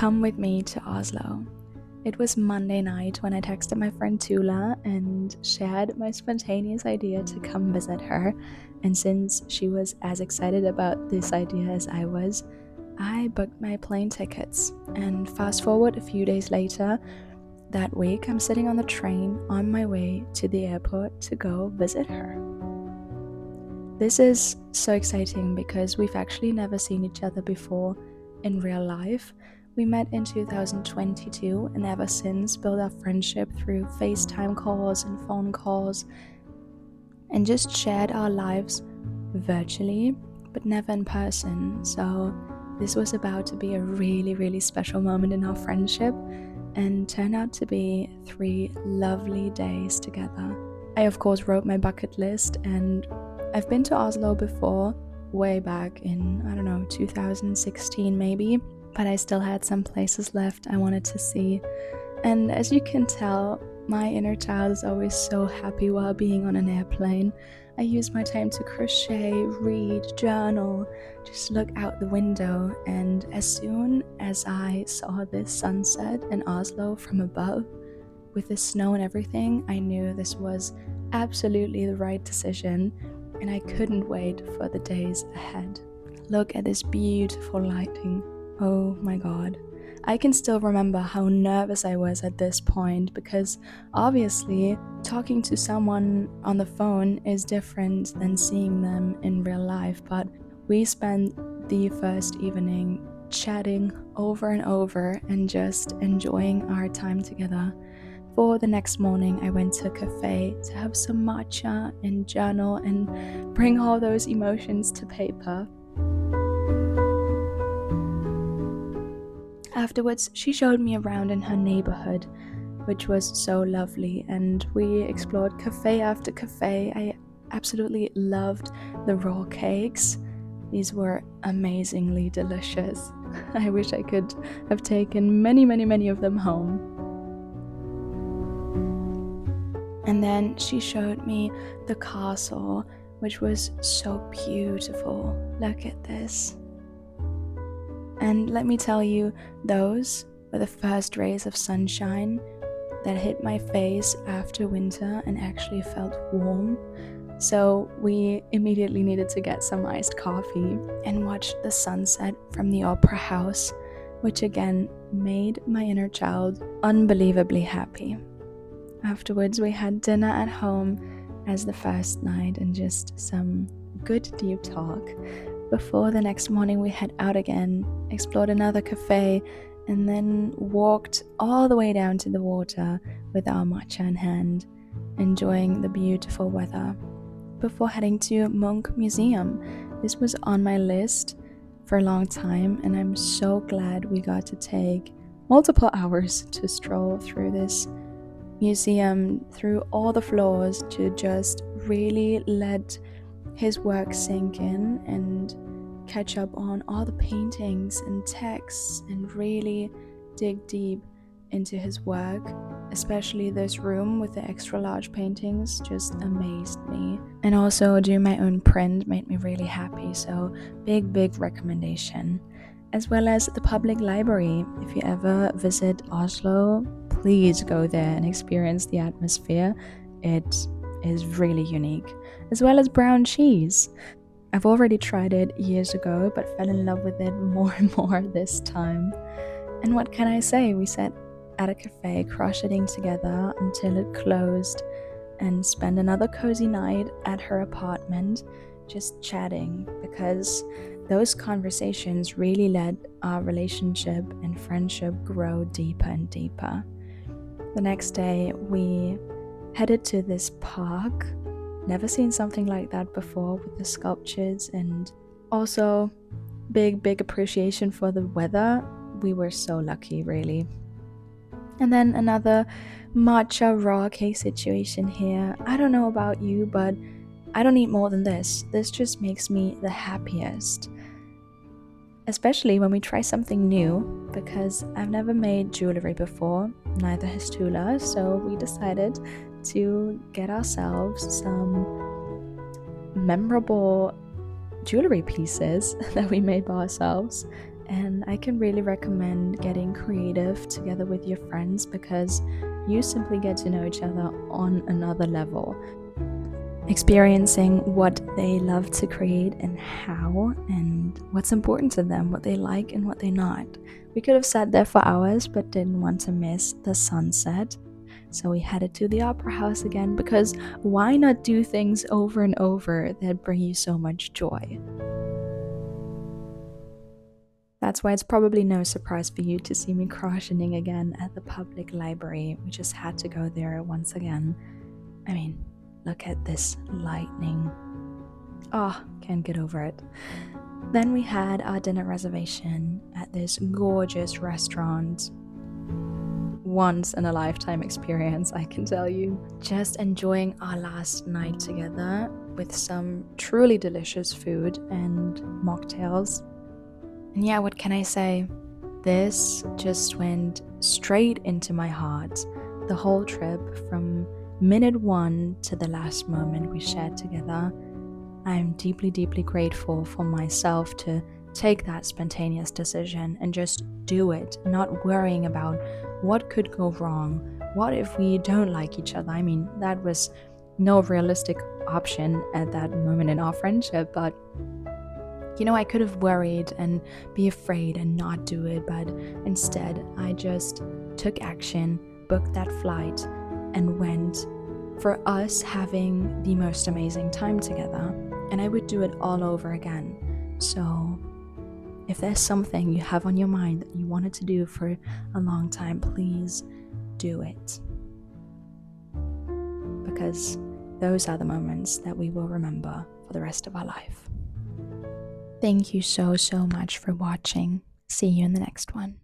come with me to Oslo. It was Monday night when I texted my friend Tula and shared my spontaneous idea to come visit her. And since she was as excited about this idea as I was, I booked my plane tickets. And fast forward a few days later, that week, I'm sitting on the train on my way to the airport to go visit her. This is so exciting because we've actually never seen each other before in real life. We met in 2022 and ever since built our friendship through FaceTime calls and phone calls and just shared our lives virtually, but never in person. So this was about to be a really, really special moment in our friendship and turned out to be 3 lovely days together. I of course wrote my bucket list, and I've been to Oslo before, way back in, 2016 maybe, but I still had some places left I wanted to see. And as you can tell, my inner child is always so happy while being on an airplane. I use my time to crochet, read, journal, just look out the window, and as soon as I saw this sunset in Oslo from above, with the snow and everything, I knew this was absolutely the right decision, and I couldn't wait for the days ahead. Look at this beautiful lighting. Oh my god. I can still remember how nervous I was at this point because obviously talking to someone on the phone is different than seeing them in real life, but we spent the first evening chatting over and over and just enjoying our time together. For the next morning, I went to a cafe to have some matcha and journal and bring all those emotions to paper. Afterwards, she showed me around in her neighborhood, which was so lovely, and we explored cafe after cafe. I absolutely loved the raw cakes. These were amazingly delicious. I wish I could have taken many of them home. And then she showed me the castle, which was so beautiful. Look at this. And let me tell you, those were the first rays of sunshine that hit my face after winter and actually felt warm. So we immediately needed to get some iced coffee and watch the sunset from the opera house, which again made my inner child unbelievably happy. Afterwards, we had dinner at home as the first night and just some good deep talk. Before the next morning, we head out again, explored another cafe, and then walked all the way down to the water with our matcha in hand, enjoying the beautiful weather. Before heading to Munch Museum, this was on my list for a long time, and I'm so glad we got to take multiple hours to stroll through this museum, through all the floors, to just really let his work sink in and catch up on all the paintings and texts and really dig deep into his work. Especially this room with the extra large paintings just amazed me. And also doing my own print made me really happy, so big recommendation. As well as the public library. If you ever visit Oslo, please go there and experience the atmosphere. It is really unique. As well as brown cheese. I've already tried it years ago, but fell in love with it more and more this time. And what can I say? We sat at a cafe crocheting together until it closed and spent another cozy night at her apartment just chatting, because those conversations really let our relationship and friendship grow deeper and deeper. The next day we headed to this park. Never seen something like that before, with the sculptures, and also big appreciation for the weather. We were so lucky, really. And then another matcha raw cake situation here. I don't know about you, but I don't need more than this. This just makes me the happiest. Especially when we try something new, because I've never made jewelry before, neither has Tula, so we decided to get ourselves some memorable jewelry pieces that we made by ourselves And I can really recommend getting creative together with your friends because you simply get to know each other on another level, experiencing what they love to create and how, and what's important to them, what they like and what they not. We could have sat there for hours but didn't want to miss the sunset. So we headed to the opera house again because why not do things over and over that bring you so much joy? That's why it's probably no surprise for you to see me crocheting again at the public library. We just had to go there once again. I mean, look at this lightning. Oh, can't get over it. Then we had our dinner reservation at this gorgeous restaurant. Once in a lifetime experience, I can tell you. Just enjoying our last night together with some truly delicious food and mocktails. And yeah, what can I say? This just went straight into my heart. The whole trip, from minute one to the last moment we shared together. I'm deeply, deeply grateful for myself to take that spontaneous decision and just do it, not worrying about what could go wrong. What if we don't like each other? I mean, that was no realistic option at that moment in our friendship, but I could have worried and be afraid and not do it, but instead I just took action, booked that flight, and went, for us having the most amazing time together. And I would do it all over again. So if there's something you have on your mind that you wanted to do for a long time, please do it. Because those are the moments that we will remember for the rest of our life. Thank you so, so much for watching. See you in the next one.